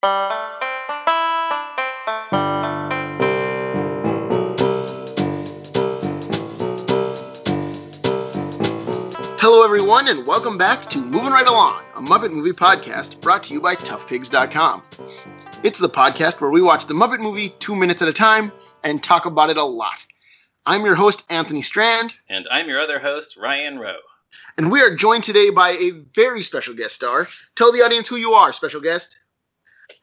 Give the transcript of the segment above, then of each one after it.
Hello, everyone, and welcome back to Movin' Right Along, a Muppet movie podcast brought to you by toughpigs.com. It's the podcast where we watch the Muppet movie 2 minutes at a time and talk about it a lot. I'm your host, Anthony Strand. And I'm your other host, Ryan Rowe. And we are joined today by a very special guest star. Tell the audience who you are, special guest.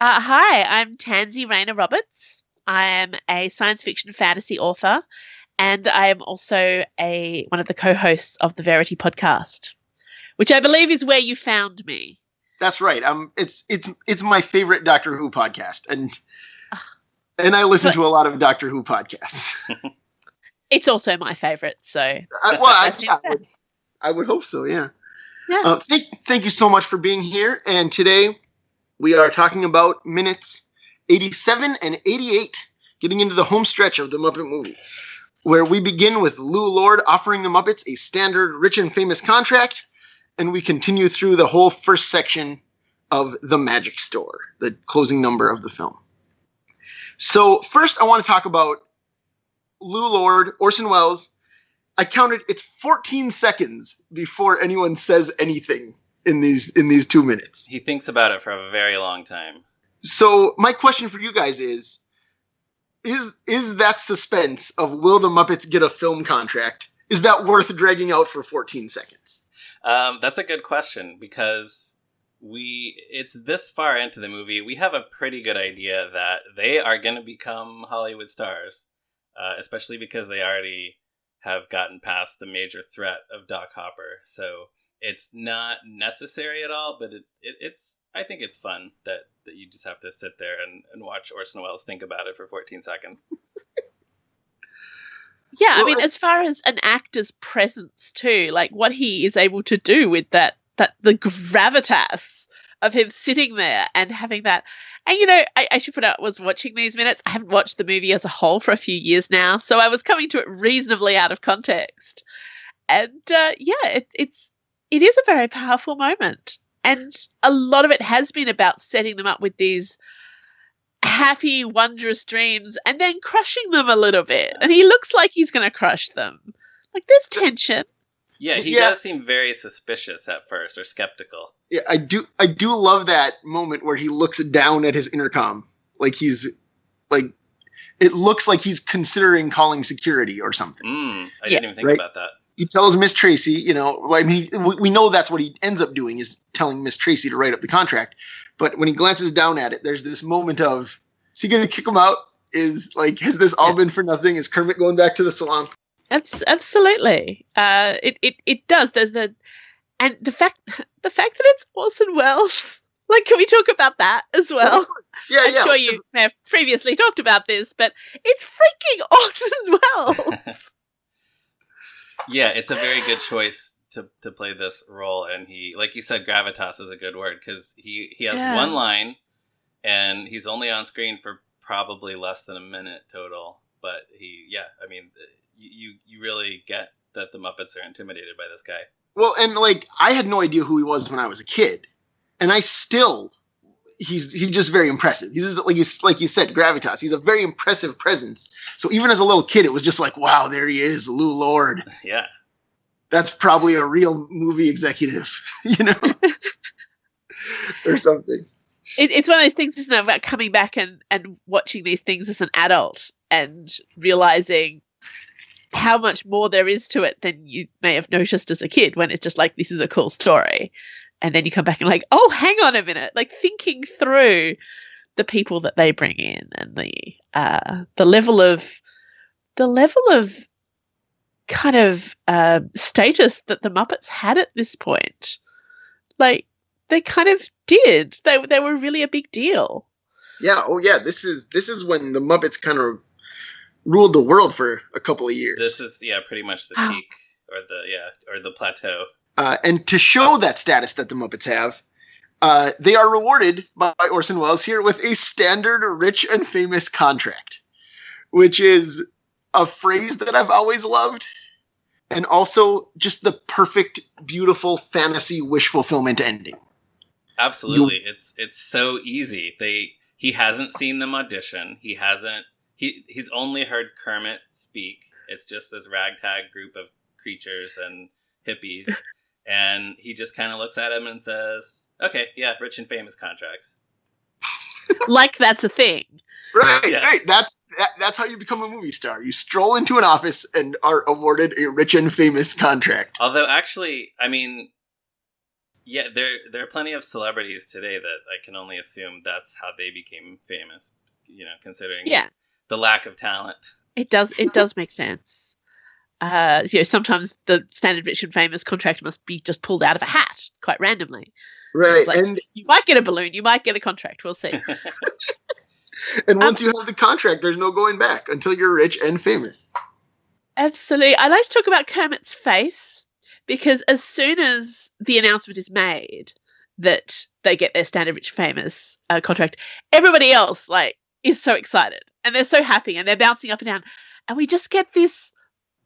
Hi, I'm Tansy Rayner Roberts. I am a science fiction fantasy author, and I am also one of the co-hosts of the Verity podcast, which I believe is where you found me. That's right. It's my favorite Doctor Who podcast, and I listen to a lot of Doctor Who podcasts. It's also my favorite, so I would hope so. Yeah. Thank you so much for being here. And today we are talking about minutes 87 and 88, getting into the home stretch of the Muppet movie, where we begin with Lew Lord offering the Muppets a standard rich and famous contract, and we continue through the whole first section of The Magic Store, the closing number of the film. So first I want to talk about Lew Lord, Orson Welles. I counted, it's 14 seconds before anyone says anything in these 2 minutes. He thinks about it for a very long time. So my question for you guys is that suspense of will the Muppets get a film contract, is that worth dragging out for 14 seconds? That's a good question, because it's this far into the movie, we have a pretty good idea that they are going to become Hollywood stars, especially because they already have gotten past the major threat of Doc Hopper. So it's not necessary at all, but I think it's fun that you just have to sit there and watch Orson Welles think about it for 14 seconds. Yeah, I mean, as far as an actor's presence too, like what he is able to do with the gravitas of him sitting there and having that. And, you know, I should put out, was watching these minutes. I haven't watched the movie as a whole for a few years now, so I was coming to it reasonably out of context. And it is a very powerful moment. And a lot of it has been about setting them up with these happy, wondrous dreams and then crushing them a little bit. And he looks like he's going to crush them. Like, there's tension. Yeah, he does seem very suspicious at first, or skeptical. Yeah, I do love that moment where he looks down at his intercom. Like it looks like he's considering calling security or something. I didn't even think about that. He tells Miss Tracy, you know, like we know that's what he ends up doing, is telling Miss Tracy to write up the contract. But when he glances down at it, there's this moment of, is he going to kick him out? Has this all been for nothing? Is Kermit going back to the swamp? Absolutely. It does. There's the fact that it's Orson Welles. Like, can we talk about that as well? Yeah, I'm sure you may have previously talked about this, but it's freaking Orson Welles. Yeah, it's a very good choice to play this role, and he, like you said, gravitas is a good word, because he has one line, and he's only on screen for probably less than a minute total. But you really get that the Muppets are intimidated by this guy. Well, and like, I had no idea who he was when I was a kid, and he's just very impressive. He's like you said, gravitas. He's a very impressive presence. So even as a little kid, it was just like, wow, there he is, Lew Lord. Yeah, that's probably a real movie executive, you know, or something. It's one of those things, isn't it, about coming back and watching these things as an adult and realizing how much more there is to it than you may have noticed as a kid, when it's just like, this is a cool story. And then you come back and like, oh, hang on a minute, like thinking through the people that they bring in and the level of kind of status that the Muppets had at this point. Like, they kind of did. They were really a big deal. Yeah. Oh, yeah. This is when the Muppets kind of ruled the world for a couple of years. This is pretty much the peak, or the plateau. And to show that status that the Muppets have, they are rewarded by Orson Welles here with a standard rich and famous contract, which is a phrase that I've always loved, and also just the perfect, beautiful fantasy wish fulfillment ending. Absolutely. It's so easy. He hasn't seen them audition. He's only heard Kermit speak. It's just this ragtag group of creatures and hippies. And he just kind of looks at him and says, okay, yeah, rich and famous contract. Like that's a thing. Right, Yes. right. That's how you become a movie star. You stroll into an office and are awarded a rich and famous contract. Although, actually, I mean, yeah, there are plenty of celebrities today that I can only assume that's how they became famous, considering the lack of talent. It does make sense. Sometimes the standard rich and famous contract must be just pulled out of a hat quite randomly. Right, like, and you might get a balloon, you might get a contract. We'll see. And once you have the contract, there's no going back until you're rich and famous. Absolutely. I'd like to talk about Kermit's face, because as soon as the announcement is made that they get their standard rich famous contract, everybody else is so excited and they're so happy and they're bouncing up and down, and we just get this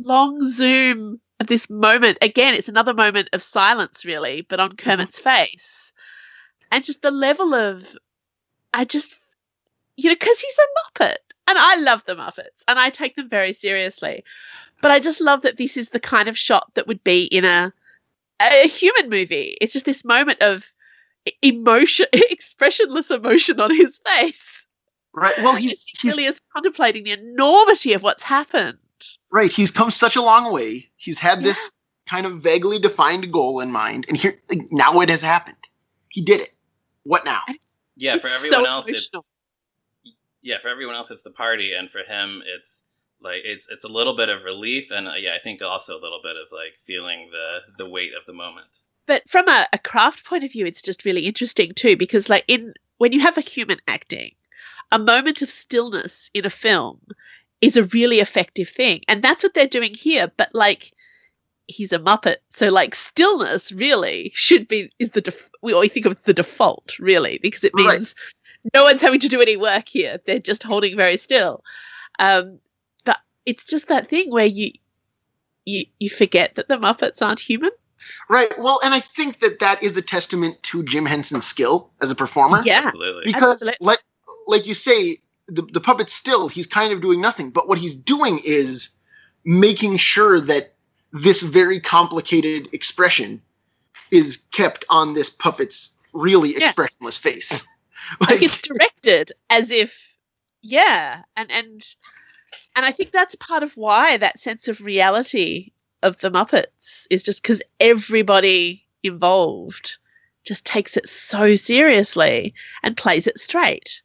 long zoom of this moment. Again, it's another moment of silence, really, but on Kermit's face, and just the level of, because he's a Muppet, and I love the Muppets, and I take them very seriously, but I just love that this is the kind of shot that would be in a human movie. It's just this moment of emotion, expressionless emotion on his face. Right. Well, he really is contemplating the enormity of what's happened. Right. He's come such a long way. He's had this kind of vaguely defined goal in mind, and here now it has happened. He did it. What now? Yeah, for everyone else, it's the party, and for him, it's it's a little bit of relief, and I think also a little bit of feeling the weight of the moment. But from a craft point of view, it's just really interesting too, because when you have a human acting, a moment of stillness in a film is a really effective thing, and that's what they're doing here. But he's a Muppet, so stillness really we think of the default, really, because it means no one's having to do any work here. They're just holding very still. But it's just that thing where you forget that the Muppets aren't human. Right. Well, and I think that is a testament to Jim Henson's skill as a performer. Yeah, absolutely. Because like you say, the puppet's still, he's kind of doing nothing. But what he's doing is making sure that this very complicated expression is kept on this puppet's really expressionless face. It's directed as if, and I think that's part of why that sense of reality of the Muppets is just because everybody involved just takes it so seriously and plays it straight,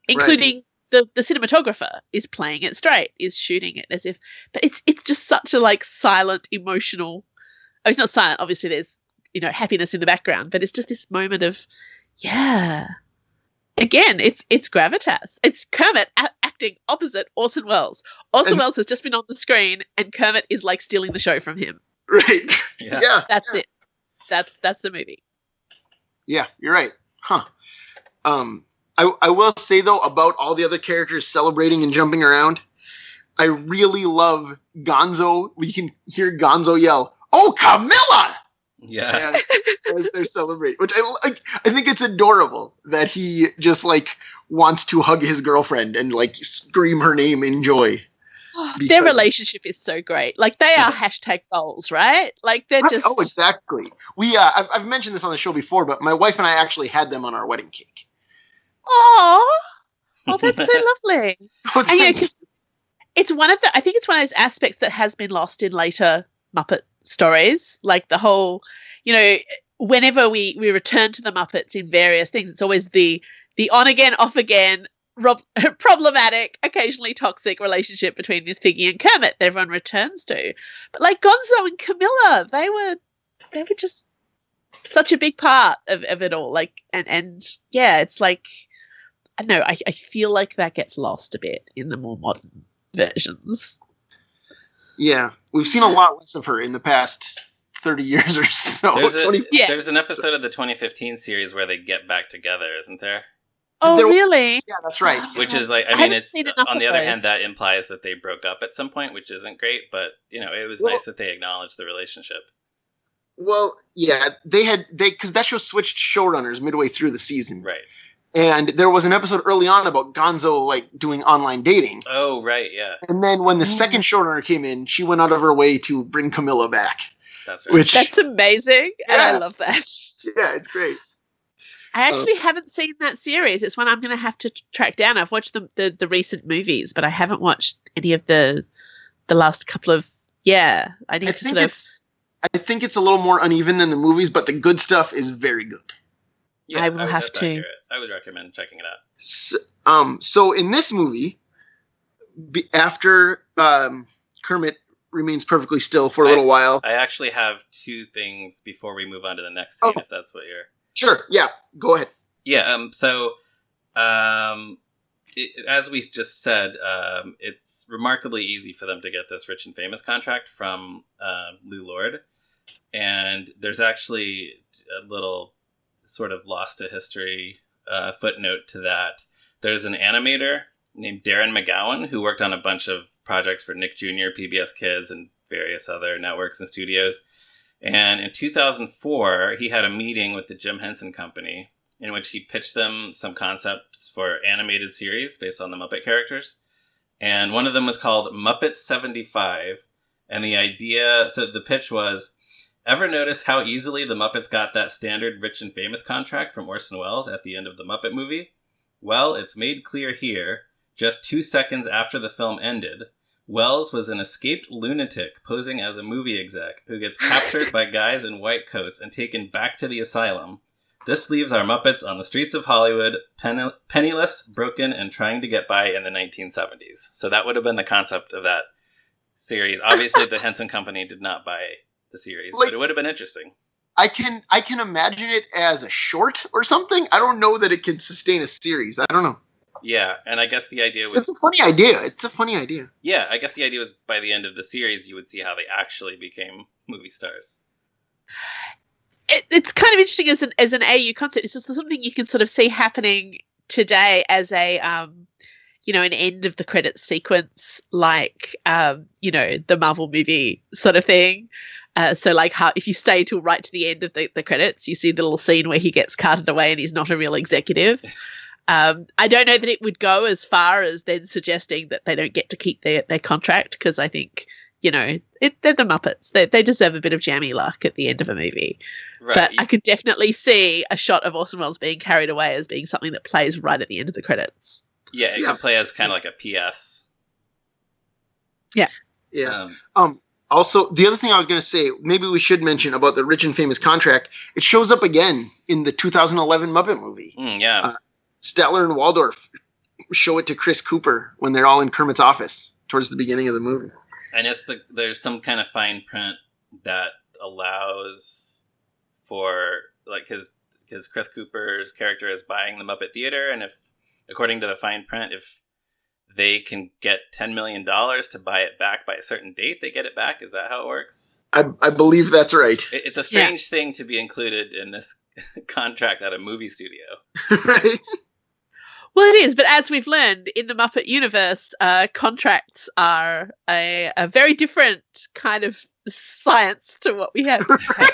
including the cinematographer is playing it straight, is shooting it as if, but it's just such a silent, emotional. Oh, it's not silent. Obviously, there's happiness in the background, but it's just this moment of, Again, it's gravitas. It's Kermit acting opposite Orson Welles. Welles has just been on the screen, and Kermit is stealing the show from him. Right. Yeah. That's it. That's the movie. Yeah, you're right. Huh. I will say though about all the other characters celebrating and jumping around, I really love Gonzo. We can hear Gonzo yell, "Oh, Camilla!" Yeah. As they're celebrating, which I think it's adorable that he just wants to hug his girlfriend and scream her name in joy. Their relationship is so great. They are hashtag goals, right? They're just. Oh, exactly. We I've mentioned this on the show before, but my wife and I actually had them on our wedding cake. Oh, that's so lovely. Oh, and, because it's I think it's one of those aspects that has been lost in later Muppet stories, the whole, whenever we return to the Muppets in various things, it's always the on again, off again, problematic, occasionally toxic relationship between Miss Piggy and Kermit that everyone returns to. But Gonzo and Camilla, they were just such a big part of it all. It's I don't know, I feel like that gets lost a bit in the more modern versions. Yeah, we've seen a lot less of her in the past 30 years or so. There's an episode of the 2015 series where they get back together, isn't there? Oh, really? Yeah, that's right. Which is it's on the other hand that implies that they broke up at some point, which isn't great. But it was nice that they acknowledged the relationship. Well, yeah, because that show switched showrunners midway through the season. Right. And there was an episode early on about Gonzo like doing online dating. Oh, right, yeah. And then when the second showrunner came in, she went out of her way to bring Camilla back. That's right. That's amazing, and I love that. Yeah, it's great. I actually haven't seen that series. It's one I'm going to have to track down. I've watched the recent movies, but I haven't watched any of the last couple of. Yeah, I need to sort of. I think it's a little more uneven than the movies, but the good stuff is very good. Yeah, I will have to. Accurate. I would recommend checking it out. So in this movie, after Kermit remains perfectly still for a little while. I actually have two things before we move on to the next scene, if that's what you're... Sure, yeah, go ahead. Yeah, as we just said, it's remarkably easy for them to get this Rich and Famous contract from Lew Lord. And there's actually a little sort of lost to history footnote to that. There's an animator named Darren McGowan who worked on a bunch of projects for Nick Jr., PBS Kids, and various other networks and studios. And in 2004, he had a meeting with the Jim Henson Company in which he pitched them some concepts for animated series based on the Muppet characters. And one of them was called Muppets 75. And the idea, so the pitch was, ever notice how easily the Muppets got that standard Rich and Famous contract from Orson Welles at the end of the Muppet movie? Well, it's made clear here, just 2 seconds after the film ended, Welles was an escaped lunatic posing as a movie exec who gets captured by guys in white coats and taken back to the asylum. This leaves our Muppets on the streets of Hollywood, penniless, broken, and trying to get by in the 1970s. So that would have been the concept of that series. Obviously, the Henson Company did not buy the series, but it would have been interesting. I can imagine it as a short or something. I don't know that it can sustain a series. I don't know. Yeah, and I guess the idea was... It's a funny idea. Yeah, I guess the idea was by the end of the series, you would see how they actually became movie stars. It's kind of interesting as an AU concept. It's just something you can sort of see happening today as a, an end of the credits sequence, like, the Marvel movie sort of thing. So like how if you stay till right to the end of the credits, you see the little scene where he gets carted away and he's not a real executive. I don't know that it would go as far as then suggesting that they don't get to keep their contract, because I think, they're the Muppets. They deserve a bit of jammy luck at the end of a movie. Right. But I could definitely see a shot of Orson Welles being carried away as being something that plays right at the end of the credits. Yeah, it could play as kind of like a PS. Yeah. Yeah. Also, the other thing I was going to say, maybe we should mention about the Rich and Famous contract. It shows up again in the 2011 Muppet movie. Yeah. Statler and Waldorf show it to Chris Cooper when they're all in Kermit's office towards the beginning of the movie. And there's some kind of fine print that allows for, like, because Chris Cooper's character is buying the Muppet Theater, and if, according to the fine print, if they can get $10 million to buy it back by a certain date, they get it back. Is that how it works? I believe that's right. It's a strange thing to be included in this contract at a movie studio. Right? Well, it is, but as we've learned in the Muppet universe, contracts are a very different kind of science to what we have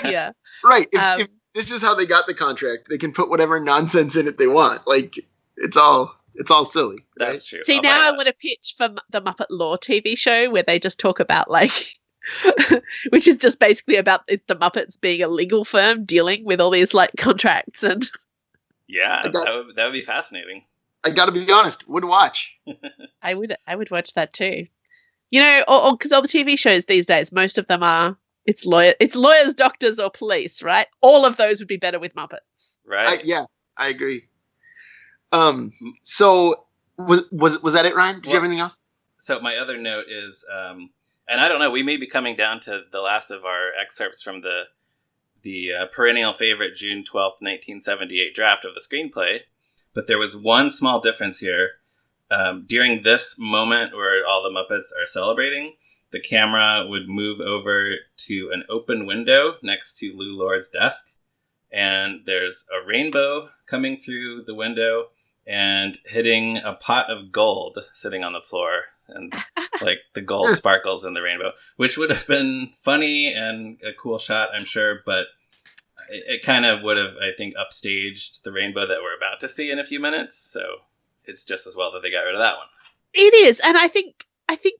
here. Right. If this is how they got the contract, they can put whatever nonsense in it they want. Like, it's all silly. Right? That's true. See, now I want to pitch for the Muppet Law TV show where they just talk about, like, which is just basically about the Muppets being a legal firm dealing with all these, like, contracts and... Yeah, that would be fascinating. I got to be honest, would watch. I would watch that too. Because all the TV shows these days, most of them are it's lawyers, doctors, or police, right? All of those would be better with Muppets, right? I agree. So was that it, Ryan? Did you have anything else? So my other note is, and I don't know, we may be coming down to the last of our excerpts from the perennial favorite June 12th, 1978 draft of the screenplay. But there was one small difference here. During this moment where all the Muppets are celebrating, the camera would move over to an open window next to Lew Lord's desk. And there's a rainbow coming through the window and hitting a pot of gold sitting on the floor. and like the gold sparkles in the rainbow, which would have been funny and a cool shot, I'm sure, but it kind of would have, I think, upstaged the rainbow that we're about to see in a few minutes. So it's just as well that they got rid of that one. It is, and I think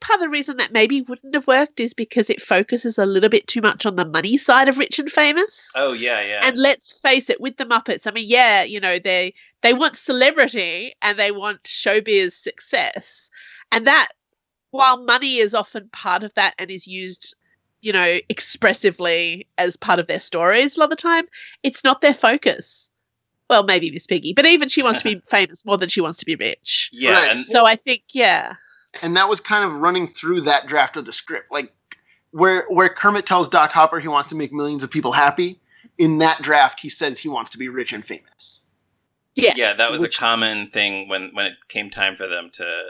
part of the reason that maybe wouldn't have worked is because it focuses a little bit too much on the money side of Rich and Famous. Oh, yeah. And let's face it, with the Muppets, I mean, yeah, you know, they want celebrity and they want showbiz success. And that, while money is often part of that and is used, you know, expressively as part of their stories a lot of the time, it's not their focus. Well, maybe Miss Piggy, but even she wants to be famous more than she wants to be rich. Yeah. Right. And so I think, yeah. And that was kind of running through that draft of the script. Like, where Kermit tells Doc Hopper he wants to make millions of people happy, in that draft he says he wants to be rich and famous. Yeah, that was a common thing when it came time for them to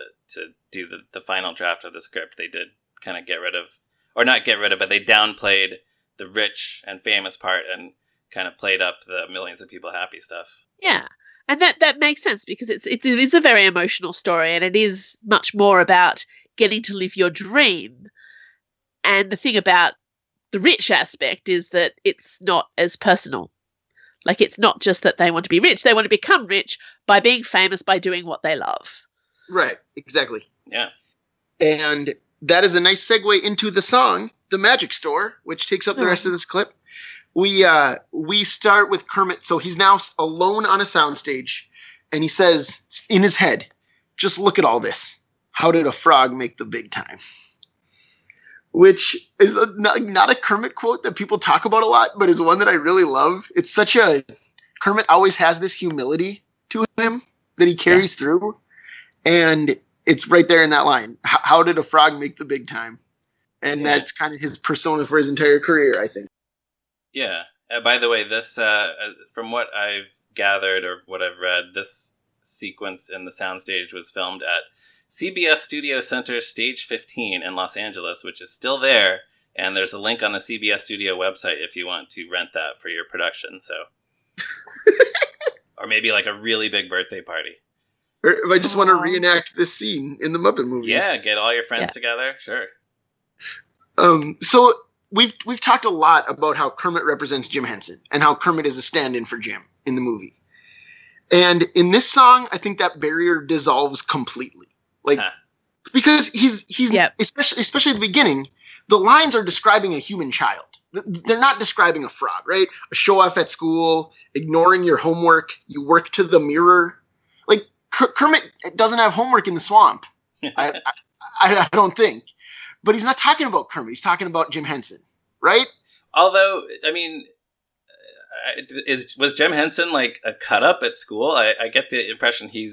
do the final draft of the script. They did kind of get rid of, or not get rid of, but they downplayed the rich and famous part and kind of played up the millions of people happy stuff. Yeah. And that makes sense because it is a very emotional story and it is much more about getting to live your dream. And the thing about the rich aspect is that it's not as personal. Like, it's not just that they want to be rich. They want to become rich by being famous, by doing what they love. Right, exactly. Yeah. And that is a nice segue into the song, The Magic Store, which takes up the rest of this clip. We start with Kermit. So he's now alone on a soundstage, and he says in his head, "Just look at all this. How did a frog make the big time?" Which is not a Kermit quote that people talk about a lot, but is one that I really love. It's such a Kermit always has this humility to him that he carries through, and it's right there in that line. How did a frog make the big time? And that's kind of his persona for his entire career, I think. Yeah. By the way, this, from what I've gathered or what I've read, this sequence in the soundstage was filmed at CBS Studio Center Stage 15 in Los Angeles, which is still there. And there's a link on the CBS Studio website if you want to rent that for your production. So, or maybe like a really big birthday party. Or if I just want to reenact this scene in the Muppet movie. Yeah, get all your friends together. Sure. So we've talked a lot about how Kermit represents Jim Henson and how Kermit is a stand-in for Jim in the movie. And in this song, I think that barrier dissolves completely. Like, because he's especially at the beginning, the lines are describing a human child. They're not describing a frog, right? A show off at school, ignoring your homework, you work to the mirror. Like, Kermit doesn't have homework in the swamp. I don't think. But he's not talking about Kermit. He's talking about Jim Henson, right? Although, I mean, was Jim Henson like a cut up at school? I get the impression he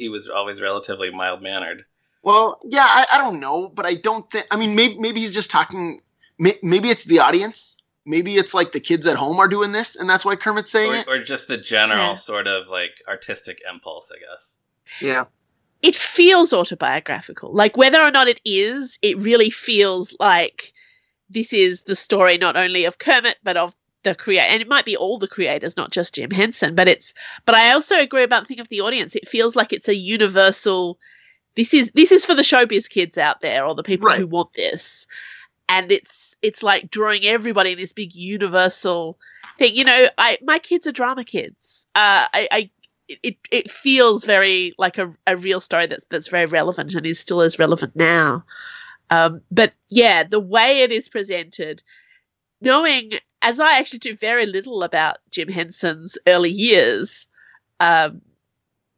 was always relatively mild mannered. Well, yeah, I don't know, but I don't think. I mean, maybe he's just talking. Maybe it's the audience. Maybe it's like the kids at home are doing this, and that's why Kermit's saying it. Or just the general sort of like artistic impulse, I guess. Yeah. It feels autobiographical. Like, whether or not it is, it really feels like this is the story not only of Kermit, but of the creator. And it might be all the creators, not just Jim Henson. But I also agree about the thing of the audience. It feels like it's a universal. This is for the showbiz kids out there, or the people who want this. And it's like drawing everybody in this big universal thing. You know, my kids are drama kids. It feels very like a real story that's very relevant and is still as relevant now. But yeah, the way it is presented, knowing, as I actually do very little about Jim Henson's early years,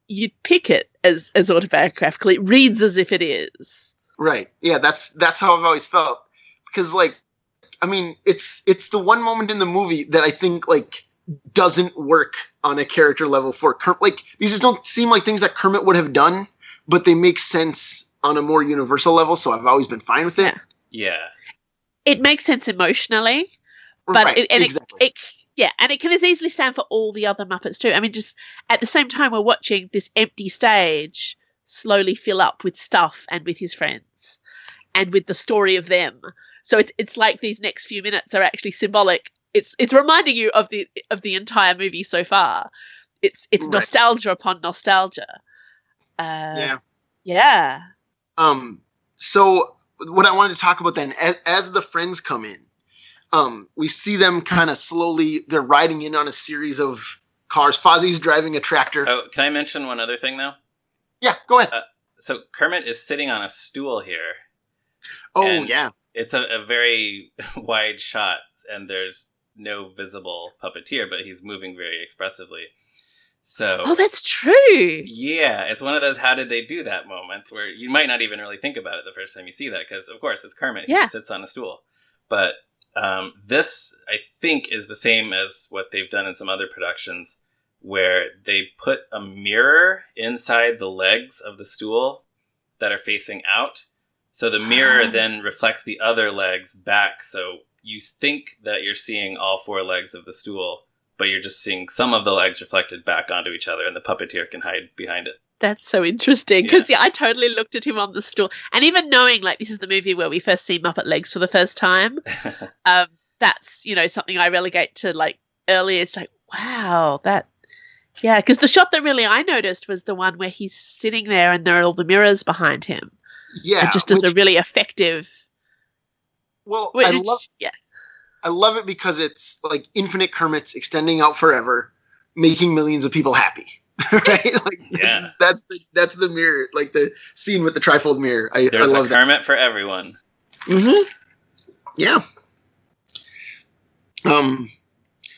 you'd pick it as autobiographical. It reads as if it is. Right. Yeah, that's how I've always felt. Because, like, I mean, it's the one moment in the movie that I think, like, doesn't work on a character level for Kermit. Like, these just don't seem like things that Kermit would have done, but they make sense on a more universal level, so I've always been fine with it. Yeah. It makes sense emotionally, but exactly. And it can as easily stand for all the other Muppets too. I mean, just at the same time, we're watching this empty stage slowly fill up with stuff and with his friends and with the story of them. So it's like these next few minutes are actually symbolic. It's reminding you of the entire movie so far. It's nostalgia upon nostalgia. Yeah. Yeah. So what I wanted to talk about then, as the friends come in, we see them kind of slowly, they're riding in on a series of cars. Fozzie's driving a tractor. Oh, can I mention one other thing, though? Yeah, go ahead. So Kermit is sitting on a stool here. Oh, yeah. It's a very wide shot, and there's no visible puppeteer, but he's moving very expressively. So, oh, that's true. Yeah, it's one of those how did they do that moments where you might not even really think about it the first time you see that, because, of course, it's Kermit. He just sits on a stool. But this, I think, is the same as what they've done in some other productions, where they put a mirror inside the legs of the stool that are facing out. So the mirror then reflects the other legs back. So you think that you're seeing all four legs of the stool, but you're just seeing some of the legs reflected back onto each other, and the puppeteer can hide behind it. That's so interesting, because I totally looked at him on the stool, and even knowing like this is the movie where we first see Muppet legs for the first time, that's something I relegate to like earlier. It's like, wow, because the shot that really I noticed was the one where he's sitting there and there are all the mirrors behind him. Yeah, it just is a really effective. Well, I love it because it's like infinite Kermits extending out forever, making millions of people happy. Right? Like that's the mirror, like the scene with the trifold mirror. I love that. Kermit for everyone. Mm-hmm. Yeah.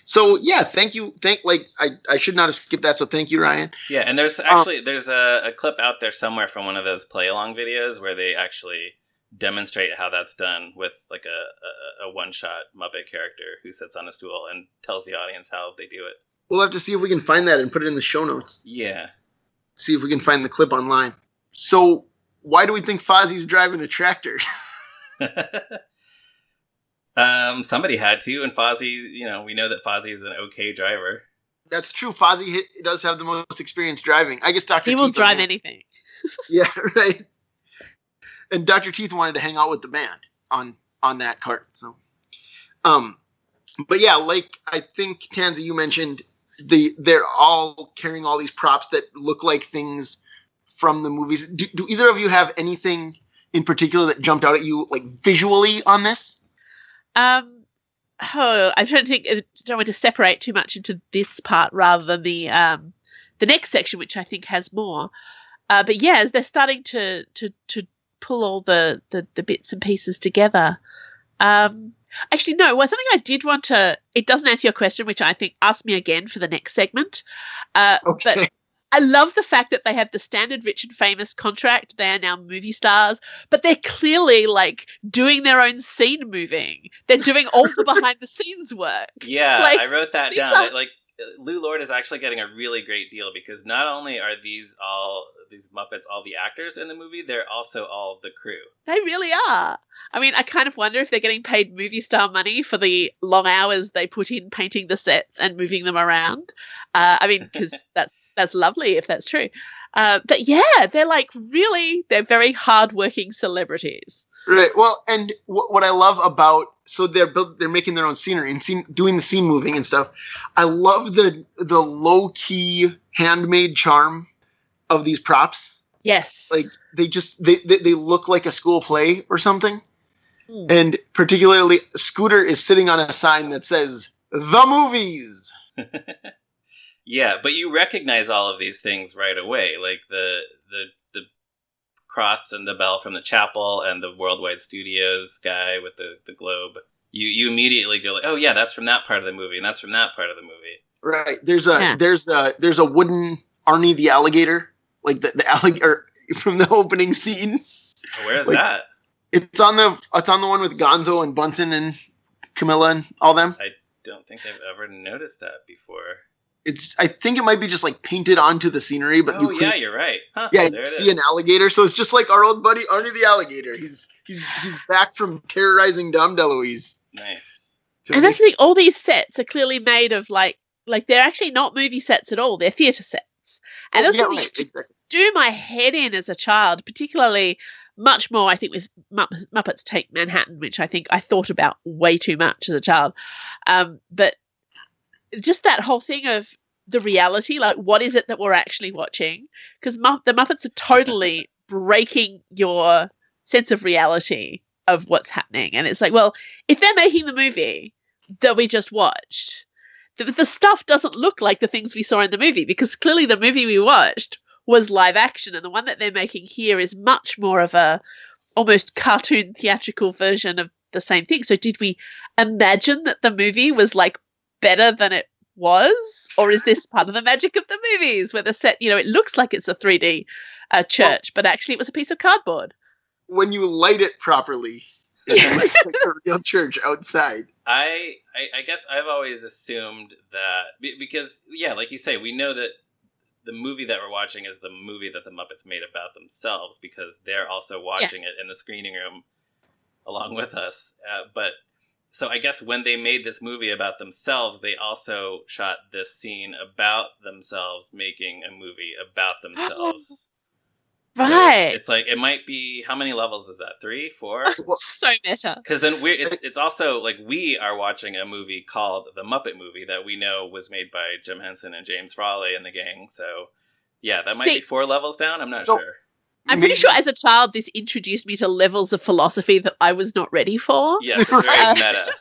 So yeah, thank you. I should not have skipped that. So thank you, Ryan. Yeah, and there's actually a clip out there somewhere from one of those play along videos where they actually demonstrate how that's done with like a one shot Muppet character who sits on a stool and tells the audience how they do it. We'll have to see if we can find that and put it in the show notes. Yeah. See if we can find the clip online. So why do we think Fozzie's driving a tractor? Somebody had to, and Fozzie, we know that Fozzie is an okay driver. That's true. Fozzie does have the most experience driving. I guess Dr. Teeth will drive anything. Yeah, right. And Dr. Teeth wanted to hang out with the band on that cart. So, but yeah, like I think Tansy, you mentioned they're all carrying all these props that look like things from the movies. Do either of you have anything in particular that jumped out at you, like visually on this? I'm trying to think. I don't want to separate too much into this part rather than the next section, which I think has more. But yeah, as they're starting to pull all the bits and pieces together. Actually, no. Well, something I did want to. It doesn't answer your question, which I think ask me again for the next segment. Okay. But I love the fact that they have the standard rich and famous contract. They are now movie stars, but they're clearly like doing their own scene moving. They're doing all the behind the scenes work. Yeah, I wrote that down. Lew Lord is actually getting a really great deal because not only are these Muppets all the actors in the movie, they're also all the crew. They really are. I mean, I kind of wonder if they're getting paid movie star money for the long hours they put in painting the sets and moving them around. I mean, because that's lovely if that's true. But yeah, they're very hardworking celebrities. Right. Well, and what I love about they're making their own scenery and doing the scene moving and stuff. I love the low key handmade charm of these props. Yes. Like they look like a school play or something. And particularly Scooter is sitting on a sign that says "The Movies." Yeah, but you recognize all of these things right away, like the cross and the bell from the chapel and the Worldwide Studios guy with the globe. You immediately go like, oh yeah, that's from that part of the movie, and that's from that part of the movie. Right. There's a wooden Arnie the alligator, like the alligator from the opening scene. Where is that? It's on the one with Gonzo and Bunsen and Camilla and all them. I don't think I've ever noticed that before. I think it might be just like painted onto the scenery, but you're right. Huh, yeah, you see an alligator, so it's just like our old buddy Arnie the alligator. He's back from terrorizing Dom DeLuise. Nice. And that's the thing. All these sets are clearly made of like they're actually not movie sets at all. They're theatre sets, and that's something that used to do my head in as a child, particularly. Much more, I think, with Muppets Take Manhattan, which I think I thought about way too much as a child. But just that whole thing of the reality, like what is it that we're actually watching? Because the Muppets are totally breaking your sense of reality of what's happening. And it's like, well, if they're making the movie that we just watched, the stuff doesn't look like the things we saw in the movie, because clearly the movie we watched was live action, and the one that they're making here is much more of a almost cartoon theatrical version of the same thing. So did we imagine that the movie was like better than it was, or is this part of the magic of the movies where the set, it looks like it's a 3D church, but actually it was a piece of cardboard? When you light it properly, it looks like a real church outside. I guess I've always assumed that, because, yeah, like you say, we know that the movie that we're watching is the movie that the Muppets made about themselves, because they're also watching it in the screening room along with us. But so I guess when they made this movie about themselves, they also shot this scene about themselves making a movie about themselves. Right. So it's like, it might be, how many levels is that? 3, 4? So meta. Because then it's also like we are watching a movie called The Muppet Movie that we know was made by Jim Henson and James Frawley and the gang. So yeah, that might be 4 levels down. I'm not sure. I'm pretty sure as a child this introduced me to levels of philosophy that I was not ready for. Yes, it's very meta.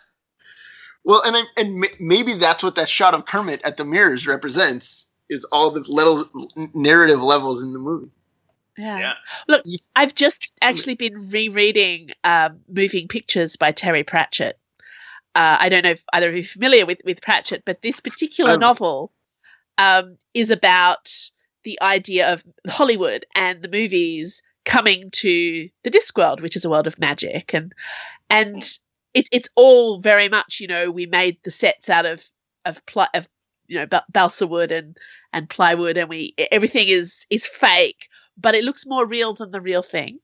Well, and maybe that's what that shot of Kermit at the mirrors represents, is all the narrative levels in the movie. Yeah. Look, I've just actually been rereading Moving Pictures by Terry Pratchett. I don't know if either of you are familiar with Pratchett, but this particular novel is about the idea of Hollywood and the movies coming to the Discworld, which is a world of magic, and it's all very much, we made the sets out of balsa wood and plywood, and everything is fake, but it looks more real than the real thing.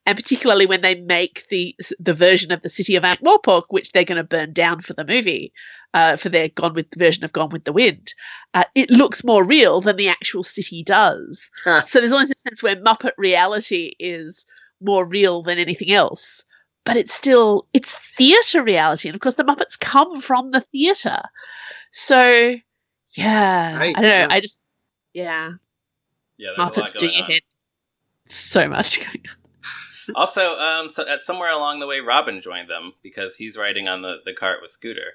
And particularly when they make the version of the city of Ankh-Morpork, which they're going to burn down for the movie, for their version of Gone with the Wind, it looks more real than the actual city does. So there's always a sense where Muppet reality is more real than anything else, but it's theatre reality. And of course the Muppets come from the theatre. So yeah, right, I don't know. Yeah, Muppets do your head so much going on. Also, somewhere along the way, Robin joined them because he's riding on the cart with Scooter.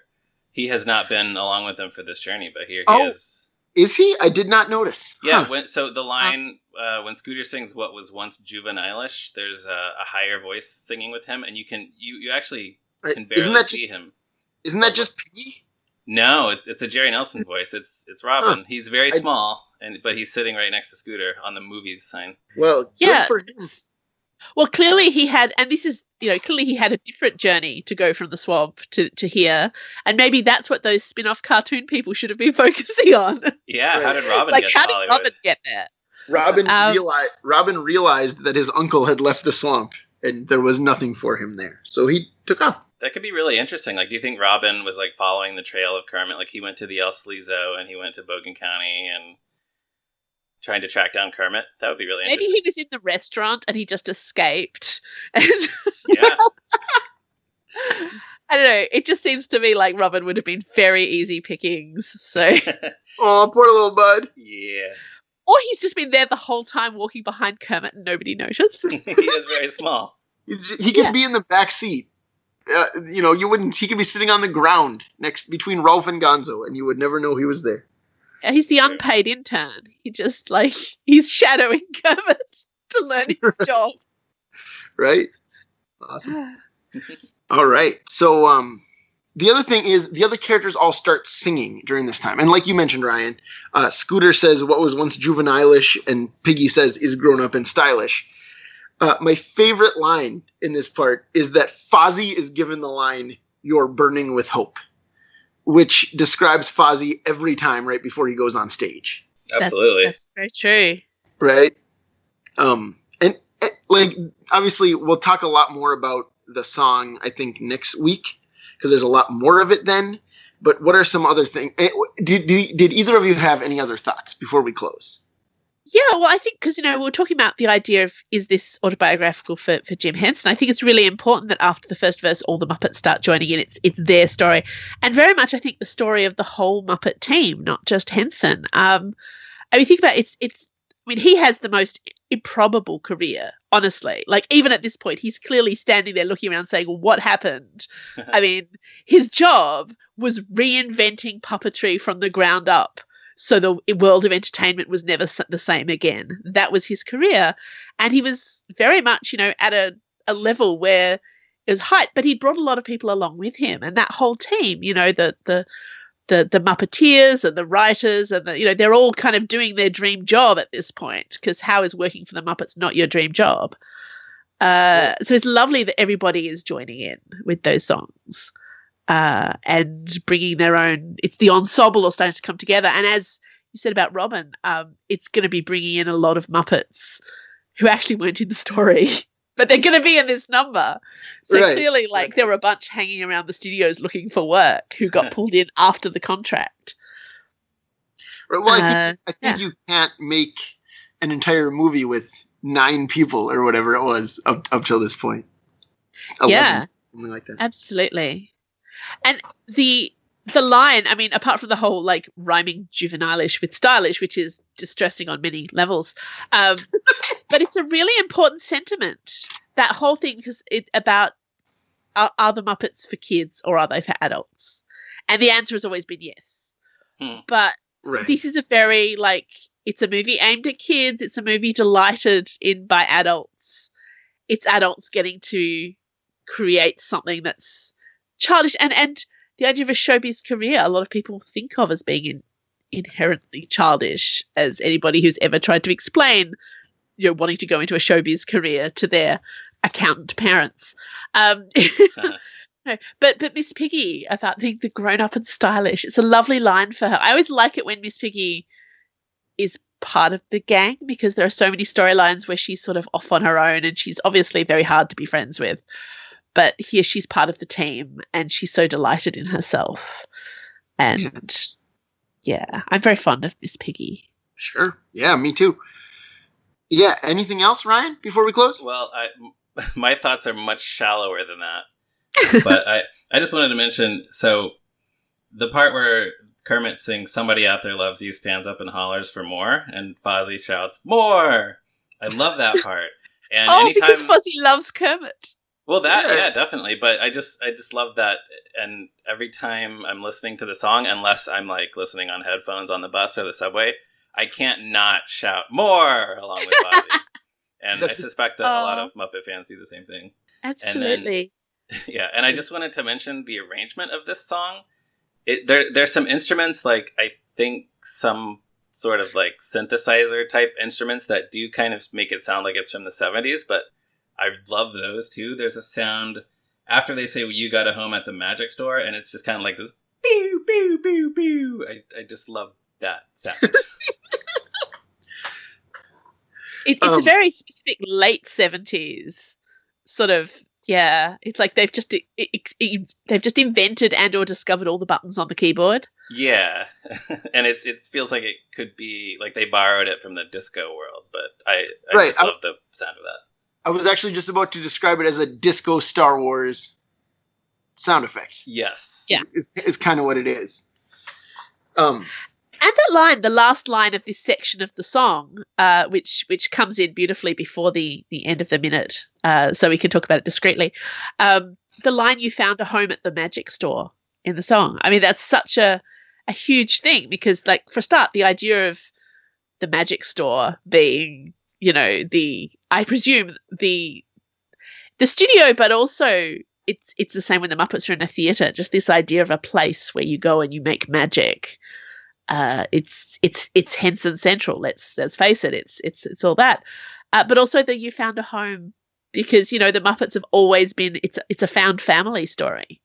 He has not been along with them for this journey, but here he is. Is he? I did not notice. Yeah, so the line, when Scooter sings what was once juvenile-ish, there's a higher voice singing with him, and you actually can barely see him. Isn't that just Piggy? No, it's a Jerry Nelson voice. It's Robin. He's very small, but he's sitting right next to Scooter on the movies sign. Well, good for him. Well, clearly he had, and this is, clearly he had a different journey to go from the swamp to here, and maybe that's what those spin-off cartoon people should have been focusing on. Yeah, right. How did Robin get to how Hollywood? did Robin get there? Robin realized that his uncle had left the swamp, and there was nothing for him there, so he took off. That could be really interesting. Like, do you think Robin was like following the trail of Kermit? Like, he went to the El Sleazo and he went to Bogan County and trying to track down Kermit? That would be really interesting. Maybe he was in the restaurant and he just escaped. Yeah. I don't know. It just seems to me like Robin would have been very easy pickings. So, oh, poor little bud. Yeah. Or he's just been there the whole time walking behind Kermit and nobody noticed. He is very small. He could be in the back seat. You wouldn't. He could be sitting on the ground between Rolf and Gonzo, and you would never know he was there. Yeah, he's the unpaid intern. He just he's shadowing Kermit to learn his job. Right. Awesome. All right. So the other thing is the other characters all start singing during this time, and like you mentioned, Ryan, Scooter says what was once juvenile-ish, and Piggy says is grown up and stylish. My favorite line in this part is that Fozzie is given the line, "You're burning with hope," which describes Fozzie every time right before he goes on stage. Absolutely. That's very true. Right? And obviously we'll talk a lot more about the song, I think, next week, because there's a lot more of it then. But what are some other things? Did either of you have any other thoughts before we close? Yeah, well, I think because, we were talking about the idea of, is this autobiographical for Jim Henson? I think it's really important that after the first verse, all the Muppets start joining in. It's their story. And very much, I think, the story of the whole Muppet team, not just Henson. Think about it, he has the most improbable career, honestly. Like, even at this point, he's clearly standing there looking around saying, what happened? I mean, his job was reinventing puppetry from the ground up. So the world of entertainment was never the same again. That was his career. And he was very much, at a level where it was height, but he brought a lot of people along with him. And that whole team, the Muppeteers and the writers and they're all kind of doing their dream job at this point, because how is working for the Muppets not your dream job? So it's lovely that everybody is joining in with those songs and bringing their own. It's the ensemble all starting to come together. And as you said about Robin, it's going to be bringing in a lot of Muppets who actually weren't in the story. But they're going to be in this number. So clearly, there were a bunch hanging around the studios looking for work who got pulled in after the contract. Right. Well, I think you can't make an entire movie with 9 people or whatever it was up till this point. 11, something like that. Absolutely. And the line, I mean, apart from the whole rhyming juvenile-ish with stylish, which is distressing on many levels, but it's a really important sentiment, that whole thing, because it's about are the Muppets for kids or are they for adults? And the answer has always been yes. But this is a very, it's a movie aimed at kids. It's a movie delighted in by adults. It's adults getting to create something that's childish. And the idea of a showbiz career, a lot of people think of as being inherently childish, as anybody who's ever tried to explain, wanting to go into a showbiz career to their accountant parents. No, but Miss Piggy, I think the grown up and stylish, it's a lovely line for her. I always like it when Miss Piggy is part of the gang, because there are so many storylines where she's sort of off on her own and she's obviously very hard to be friends with. But here she's part of the team and she's so delighted in herself. And I'm very fond of Miss Piggy. Sure. Yeah, me too. Yeah. Anything else, Ryan, before we close? Well, my thoughts are much shallower than that. But I just wanted to mention, so the part where Kermit sings "Somebody Out There Loves You," stands up and hollers for more, and Fozzie shouts "More." I love that part. And because Fozzie loves Kermit. Well, yeah, definitely. But I just love that. And every time I'm listening to the song, unless I'm listening on headphones on the bus or the subway, I can't not shout "More" along with Fozzie. And I suspect that a lot of Muppet fans do the same thing. Absolutely. And then, and I just wanted to mention the arrangement of this song. There's some instruments, I think some sort of synthesizer type instruments that do kind of make it sound like it's from the 70s, but I love those too. There's a sound after they say "You got a home at the magic store," and it's just kind of like this pew pew pew pew. I just love that sound. It's a very specific late 70s sort of. Yeah, it's like they've just invented and or discovered all the buttons on the keyboard. Yeah, and it feels like it could be they borrowed it from the disco world, but I just love the sound of that. I was actually just about to describe it as a disco Star Wars sound effects. Yes. Yeah. Is kind of what it is. And that line, the last line of this section of the song, which comes in beautifully before the end of the minute, so we can talk about it discreetly. The line "You found a home at the magic store" in the song. I mean, that's such a huge thing, because for a start, the idea of the magic store being, I presume the studio, but also it's the same when the Muppets are in a theatre, just this idea of a place where you go and you make magic. It's Henson Central. Let's face it. It's all that, but also that you found a home, because the Muppets have always been. It's a found family story.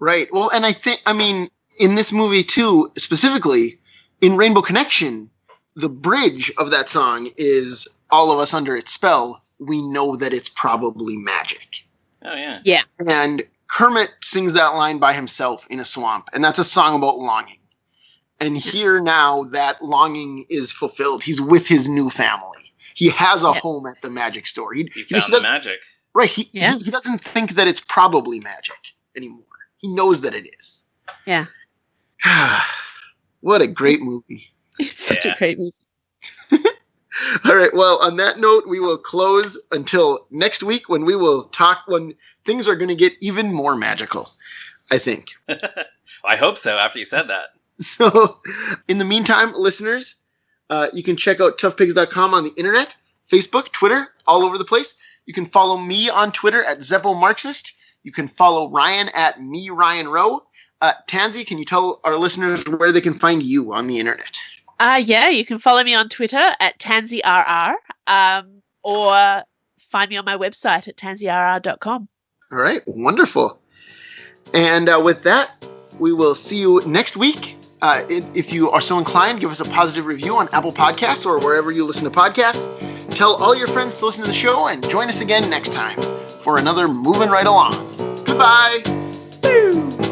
Right. Well, and I mean, in this movie too, specifically in Rainbow Connection, the bridge of that song is "All of Us Under Its Spell. We know that it's probably magic." Oh yeah. Yeah. And Kermit sings that line by himself in a swamp, and that's a song about longing. And here now that longing is fulfilled. He's with his new family. He has a home at the magic store. He found the magic. Right. He doesn't think that it's probably magic anymore. He knows that it is. Yeah. What a great movie. It's such a great movie. All right. Well, on that note, we will close until next week when we will talk when things are going to get even more magical, I think. I hope so after you said that. So in the meantime, listeners, you can check out toughpigs.com on the internet, Facebook, Twitter, all over the place. You can follow me on Twitter at Zeppo Marxist. You can follow Ryan at me, Ryan Rowe. Tansy, can you tell our listeners where they can find you on the internet? Yeah, you can follow me on Twitter at TansyRR, or find me on my website at tansyrr.com. All right, wonderful. And with that, we will see you next week. If you are so inclined, give us a positive review on Apple Podcasts or wherever you listen to podcasts. Tell all your friends to listen to the show and join us again next time for another Movin' Right Along. Goodbye. Woo!